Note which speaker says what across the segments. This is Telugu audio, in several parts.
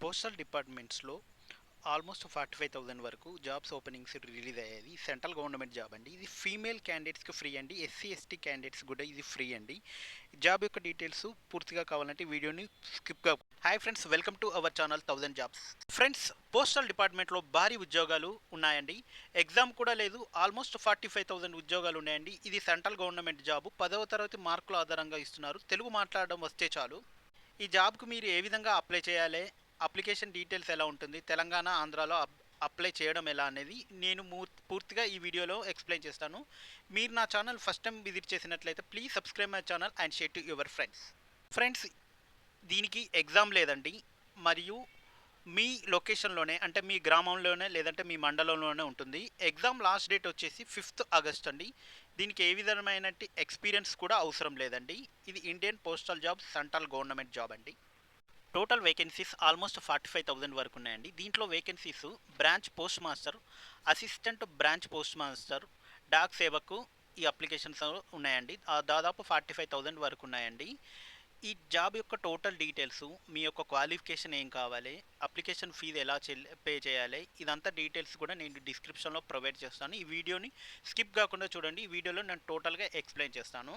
Speaker 1: పోస్టల్ డిపార్ట్మెంట్స్లో ఆల్మోస్ట్ 45,000 వరకు జాబ్స్ ఓపెనింగ్స్ రిలీజ్ అయ్యేది. సెంట్రల్ గవర్నమెంట్ జాబ్ అండి. ఇది ఫీమేల్ క్యాండిడేట్స్కి ఫ్రీ అండి. ఎస్సీ ఎస్టీ క్యాండిడేట్స్ కూడా ఇది ఫ్రీ అండి. జాబ్ యొక్క డీటెయిల్స్ పూర్తిగా కావాలంటే వీడియోని స్కిప్గా. Hi friends, welcome to our channel 1000 jobs. Friends, postal డిపార్ట్మెంట్లో భారీ ఉద్యోగాలు ఉన్నాయండి. ఎగ్జామ్ కూడా లేదు. ఆల్మోస్ట్ 45,000 ఉద్యోగాలు ఉన్నాయండి. ఇది సెంట్రల్ గవర్నమెంట్ జాబు. 10వ తరగతి మార్కుల ఆధారంగా ఇస్తున్నారు. తెలుగు మాట్లాడడం వస్తే చాలు. ఈ జాబ్కు మీరు ఏ విధంగా అప్లై చేయాలి, అప్లికేషన్ డీటెయిల్స్ ఎలా ఉంటుంది, తెలంగాణ ఆంధ్రాలో అప్లై చేయడం ఎలా అనేది నేను పూర్తిగా ఈ వీడియోలో ఎక్స్ప్లెయిన్ చేస్తాను. మీరు నా ఛానల్ ఫస్ట్ టైం విజిట్ చేసినట్లయితే please subscribe my channel and share to your friends. దీనికి ఎగ్జామ్ లేదండి. మరియు మీ లొకేషన్లోనే, అంటే మీ గ్రామంలోనే లేదంటే మీ మండలంలోనే ఉంటుంది. ఎగ్జామ్ లాస్ట్ డేట్ వచ్చేసి 5th ఆగస్ట్ అండి. దీనికి ఏ విధమైన ఎక్స్పీరియన్స్ కూడా అవసరం లేదండి. ఇది Indian postal job, central government job అండి. టోటల్ వేకెన్సీస్ ఆల్మోస్ట్ 45,000 వరకు ఉన్నాయండి. దీంట్లో vacancies branch post master, assistant branch post master, Dak Sevak ఈ అప్లికేషన్స్ ఉన్నాయండి. దాదాపు 45,000 వరకు ఉన్నాయండి. ఈ జాబ్ యొక్క టోటల్ డీటెయిల్స్, మీ యొక్క క్వాలిఫికేషన్ ఏం కావాలి, అప్లికేషన్ ఫీజు ఎలా పే చేయాలి, ఇదంతా డీటెయిల్స్ కూడా నేను డిస్క్రిప్షన్లో ప్రొవైడ్ చేస్తాను. ఈ వీడియోని స్కిప్ కాకుండా చూడండి. ఈ వీడియోలో నేను టోటల్గా ఎక్స్ప్లెయిన్ చేస్తాను.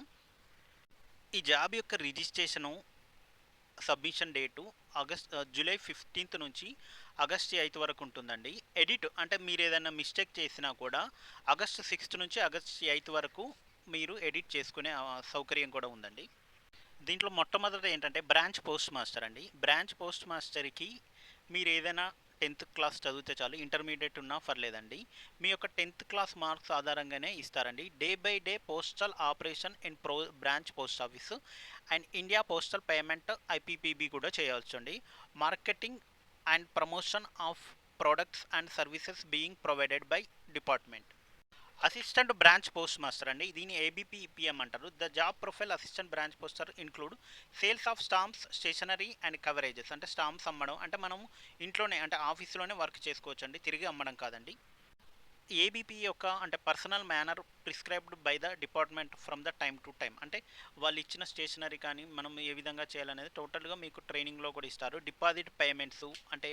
Speaker 1: ఈ జాబ్ యొక్క registration submission date July 15th నుంచి ఆగస్ట్ 8th వరకు ఉంటుందండి. ఎడిట్ అంటే మీరు ఏదైనా మిస్టేక్ చేసినా కూడా ఆగస్ట్ 6th నుంచి ఆగస్ట్ 8th వరకు మీరు ఎడిట్ చేసుకునే సౌకర్యం కూడా ఉందండి. దీంట్లో మొట్టమొదట ఏంటంటే బ్రాంచ్ పోస్ట్ మాస్టర్ అండి. బ్రాంచ్ పోస్ట్ మాస్టర్కి మీరు ఏదైనా 10th క్లాస్ చదివితే చాలు, ఇంటర్మీడియట్ ఉన్నా పర్లేదండి. మీ యొక్క 10th క్లాస్ మార్క్స్ ఆధారంగానే ఇస్తారండి. Day by day postal operation in branch post office and India postal payment IPPB కూడా చేయవచ్చు అండి. Marketing and promotion of products and services being provided by department. Assistant branch post master అండి. దీన్ని ఏబిపిపిఎం అంటారు. The job profile assistant branch poster include sales of stamps, stationery and coverages. అంటే స్టాంప్స్ అమ్మడం, అంటే మనం ఇంట్లోనే అంటే ఆఫీస్లోనే వర్క్ చేసుకోవచ్చు అండి, తిరిగి అమ్మడం కాదండి. ఏబిపి యొక్క అంటే personal manner prescribed by the department from the time to time. అంటే వాళ్ళు ఇచ్చిన స్టేషనరీ కానీ మనం ఏ విధంగా చేయాలనేది టోటల్గా మీకు ట్రైనింగ్లో కూడా ఇస్తారు. డిపాజిట్ పేమెంట్స్ అంటే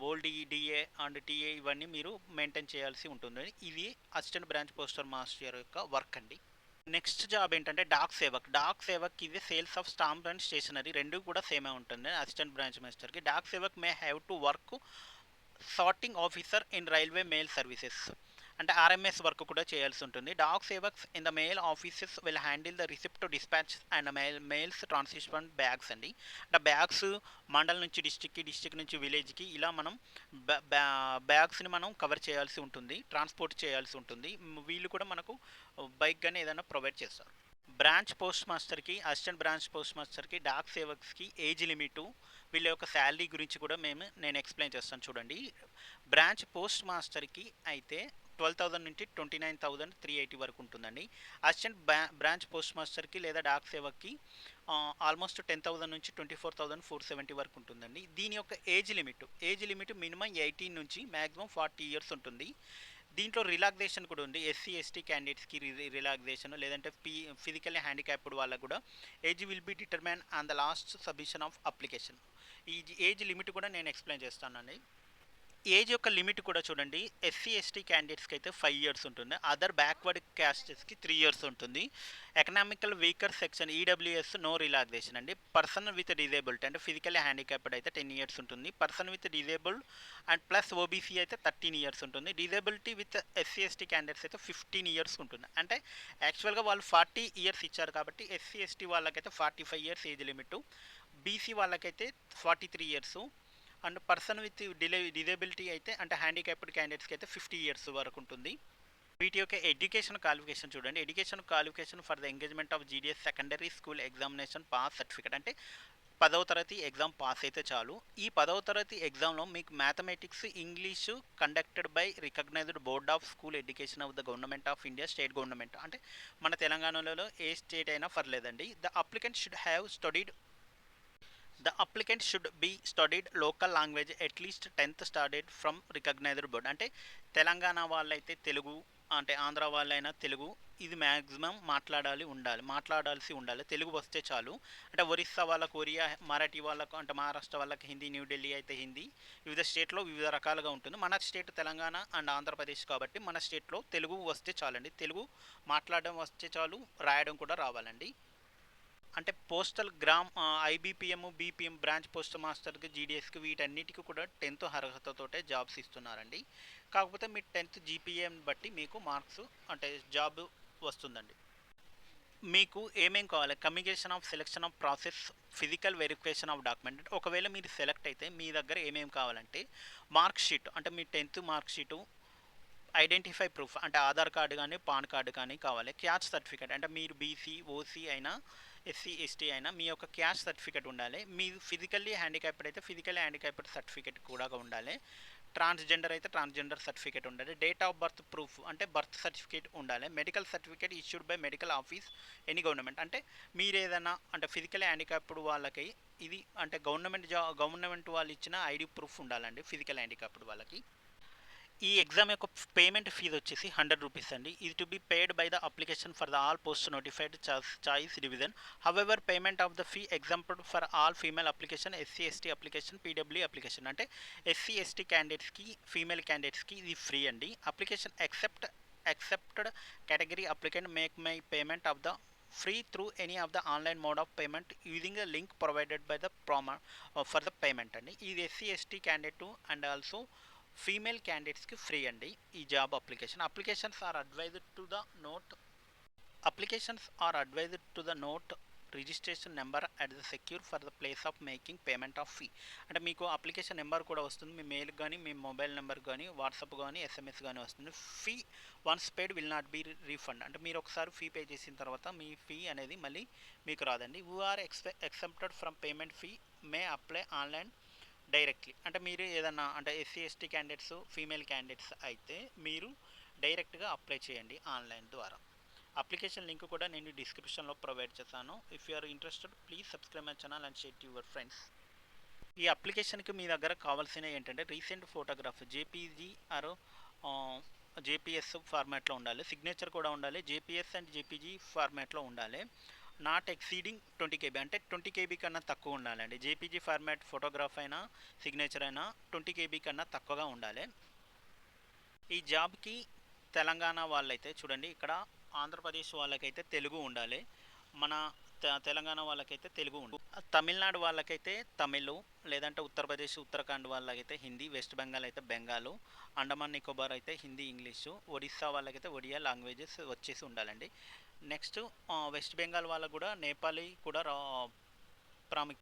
Speaker 1: ఓల్డ్ డిఏ అండ్ టీఏ ఇవన్నీ మీరు మెయింటైన్ చేయాల్సి ఉంటుంది. ఇది అసిస్టెంట్ బ్రాంచ్ పోస్టర్ మాస్టర్ యొక్క వర్క్ అండి. నెక్స్ట్ జాబ్ ఏంటంటే డాక్ సేవక్. డాక్ సేవక్ ఇది sales of stamp and stationery, రెండు కూడా సేమే ఉంటుంది అసిస్టెంట్ బ్రాంచ్ మాస్టర్కి. Dak Sevak may have to work sorting officer in railway mail services. అంటే ఆర్ఎంఎస్ వర్క్ కూడా చేయాల్సి ఉంటుంది. Dak Sevaks in the mail offices will handle the receipt dispatch and mails transmission bags అండి. అంటే బ్యాగ్స్ మండల్ నుంచి డిస్టిక్ నుంచి విలేజ్కి ఇలా మనం బ్యాగ్స్ని మనం కవర్ చేయాల్సి ఉంటుంది, ట్రాన్స్పోర్ట్ చేయాల్సి ఉంటుంది. వీళ్ళు కూడా మనకు బైక్ కానీ ఏదైనా ప్రొవైడ్ చేస్తారు. బ్రాంచ్ పోస్ట్ మాస్టర్కి, అసిస్టెంట్ బ్రాంచ్ పోస్ట్ మాస్టర్కి, డాక్ సేవక్స్కి ఏజ్ లిమిటు, వీళ్ళ యొక్క శాలరీ గురించి కూడా నేను ఎక్స్ప్లెయిన్ చేస్తాను చూడండి. బ్రాంచ్ పోస్ట్ మాస్టర్కి అయితే 12,000 నుంచి 29,380 వరకు ఉంటుందండి. అసిస్టెంట్ బ్రాంచ్ పోస్ట్ మాస్టర్కి లేదా డాక్ సేవక్కి ఆల్మోస్ట్ 10,000 నుంచి 24,470 వరకు ఉంటుందండి. దీని యొక్క ఏజ్ లిమిట్ మినిమం 18 నుంచి మ్యాక్సిమం 40 ఇయర్స్ ఉంటుంది. దీంట్లో రిలాక్సేషన్ కూడా ఉంది. ఎస్సీ ఎస్టీ క్యాండిడేట్స్కి రిలాక్సేషన్, లేదంటే ఫిజికల్లీ హ్యాండిక్యాప్డ్ వాళ్ళకు కూడా age will be determine on the last submission of application. ఈ ఏజ్ లిమిట్ కూడా నేను ఎక్స్ప్లెయిన్ చేస్తానండి. ఏజ్ యొక్క లిమిట్ కూడా చూడండి. ఎస్సీ ఎస్టీ క్యాండిడేట్స్కి అయితే 5 ఇయర్స్ ఉంటుంది. అదర్ బ్యాక్వర్డ్ క్యాస్టెస్కి 3 ఇయర్స్ ఉంటుంది. Economical weaker section EWS no relaxation అండి. పర్సన్ విత్ డిజేబిలిటీ అంటే ఫిజికల్లీ హ్యాండిక్యాప్డ్ అయితే 10 ఇయర్స్ ఉంటుంది. Person with disabled and plus OBC అయితే 13 ఇయర్స్ ఉంటుంది. Disability with SC ST candidates అయితే 15 ఇయర్స్ ఉంటుంది. అంటే యాక్చువల్గా వాళ్ళు 40 ఇయర్స్ ఇచ్చారు కాబట్టి ఎస్సీ ఎస్టీ వాళ్ళకైతే 45 ఇయర్స్ ఏజ్ లిమిట్, బీసీ వాళ్ళకైతే 43 years, and person with disability అయితే అంటే హ్యాండిక్యాప్డ్ క్యాండిడేట్స్కి అయితే 50 ఇయర్స్ వరకు ఉంటుంది. వీటి యొక్క ఎడ్యుకేషన్ క్వాలిఫికేషన్ చూడండి. Education qualification for the engagement of GDS secondary school examination pass certificate. అంటే 10వ తరగతి ఎగ్జామ్ పాస్ అయితే చాలు. ఈ 10వ తరగతి ఎగ్జామ్లో మీకు mathematics, English conducted by recognised board of school education of the government of India, state government. అంటే మన తెలంగాణలో ఏ స్టేట్ అయినా పర్లేదండి. The applicant should be studied local language at least 10th standard from recognised board. అంటే తెలంగాణ వాళ్ళైతే తెలుగు, అంటే ఆంధ్ర వాళ్ళైనా తెలుగు ఇది మ్యాక్సిమం మాట్లాడాల్సి ఉండాలి. తెలుగు వస్తే చాలు. అంటే ఒరిస్సా వాళ్ళకు ఒరియా, మరాఠీ వాళ్ళకు అంటే మహారాష్ట్ర వాళ్ళకి హిందీ, న్యూఢిల్లీ అయితే హిందీ, వివిధ స్టేట్లో వివిధ రకాలుగా ఉంటుంది. మన స్టేట్ తెలంగాణ అండ్ ఆంధ్రప్రదేశ్ కాబట్టి మన స్టేట్లో తెలుగు వస్తే చాలండి. తెలుగు మాట్లాడడం వస్తే చాలు, రాయడం కూడా రావాలండి. అంటే పోస్టల్ ఐబీపీఎం, బీపీఎం, బ్రాంచ్ పోస్ట్ మాస్టర్కి, జీడీఎస్కి వీటన్నిటికీ కూడా 10th అర్హతతోటే జాబ్స్ ఇస్తున్నారండి. కాకపోతే మీ 10th జీపీఏని బట్టి మీకు మార్క్స్ అంటే జాబ్ వస్తుందండి. మీకు ఏమేం కావాలి? Communication of selection of process, physical verification of document. ఒకవేళ మీరు సెలెక్ట్ అయితే మీ దగ్గర ఏమేమి కావాలంటే మార్క్ షీట్, అంటే మీ 10th mark sheet, identify proof అంటే ఆధార్ కార్డు కానీ పాన్ కార్డు కానీ కావాలి. క్యాస్ట్ సర్టిఫికేట్ అంటే మీరు బీసీ, ఓసీ అయినా, ఎస్సీ, ఎస్టీ అయినా మీ యొక్క క్యాస్ట్ సర్టిఫికేట్ ఉండాలి. మీరు ఫిజికల్లీ హ్యాండిక్యాప్డ్ అయితే ఫిజికల్లీ హ్యాండిక్యాప్డ్ సర్టిఫికేట్ కూడా ఉండాలి. ట్రాన్స్జెండర్ అయితే ట్రాన్స్జెండర్ సర్టిఫికేట్ ఉండాలి. డేట్ ఆఫ్ బర్త్ ప్రూఫ్ అంటే బర్త్ సర్టిఫికేట్ ఉండాలి. Medical certificate issued by medical office any government. అంటే మీరు ఏదైనా అంటే ఫిజికల్ హ్యాండిక్యాప్డ్ వాళ్ళకి ఇది అంటే గవర్నమెంట్ వాళ్ళు ఇచ్చిన ఐడి ప్రూఫ్ ఉండాలండి ఫిజికల్ హ్యాండిక్యాప్డ్ వాళ్ళకి. ఈ ఎగ్జామ్ యొక్క పేమెంట్ ఫీజు వచ్చేసి 100 రూపీస్ అండి. ఇది to be paid by the application for the all post notified choice division. However payment of the fee example for all female application, SC ST application, PW application. అంటే ఎస్సీ ఎస్టీ క్యాండిడేట్స్కి, ఫీమేల్ క్యాండిడేట్స్కి ఇది ఫ్రీ అండి. Application accepted category applicant make my payment of the free through any of the online mode of payment using a link provided by the for the payment అండి. ఇది SC ST candidate and also female క్యాండిడేట్స్కి ఫ్రీ అండి ఈ job application. Applications are advised to the note registration number at the secure for the place of making payment of fee. అంటే మీకు అప్లికేషన్ నెంబర్ కూడా వస్తుంది, మీ మెయిల్ కానీ, మీ మొబైల్ నెంబర్ కానీ, వాట్సాప్ కానీ, ఎస్ఎంఎస్ కానీ వస్తుంది. Fee once paid will not be refund. అంటే మీరు ఒకసారి ఫీ పే చేసిన తర్వాత మీ ఫీ అనేది మళ్ళీ మీకు రాదండి. Who are excepted from payment fee may apply online directly. అంటే మీరు ఏదన్నా అంటే SC ST candidates, female candidates అయితే మీరు డైరెక్ట్గా అప్లై చేయండి ఆన్లైన్ ద్వారా. అప్లికేషన్ లింక్ కూడా నేను డిస్క్రిప్షన్లో ప్రొవైడ్ చేస్తాను. If you are interested please subscribe my channel and share to your friends. ఈ అప్లికేషన్కి మీ దగ్గర కావాల్సినవి ఏంటంటే recent photograph JPG or JPS ఫార్మాట్లో ఉండాలి. సిగ్నేచర్ కూడా ఉండాలి. జేపీఎస్ అండ్ జేపీజీ ఫార్మాట్లో ఉండాలి. నాట్ ఎక్సీడింగ్ 20 KB అంటే 20 KB కన్నా తక్కువ ఉండాలండి. జేపీజీ ఫార్మాట్ ఫోటోగ్రాఫ్ అయినా సిగ్నేచర్ అయినా 20 KB కన్నా తక్కువగా ఉండాలి. ఈ జాబ్కి తెలంగాణ వాళ్ళైతే చూడండి, ఇక్కడ ఆంధ్రప్రదేశ్ వాళ్ళకైతే తెలుగు ఉండాలి, మన తెలంగాణ వాళ్ళకైతే తెలుగు ఉండాలి. తమిళనాడు వాళ్ళకైతే తమిళ్, లేదంటే ఉత్తరప్రదేశ్ ఉత్తరాఖండ్ వాళ్ళకైతే హిందీ, వెస్ట్ బెంగాల్ అయితే బెంగాలు, అండమాన్ నికోబార్ అయితే హిందీ ఇంగ్లీషు, ఒడిస్సా వాళ్ళకైతే ఒడియా లాంగ్వేజెస్ వచ్చేసి ఉండాలండి. నెక్స్ట్ వెస్ట్ బెంగాల్ వాళ్ళకు కూడా నేపాలీ కూడా ప్రాముఖ్యం.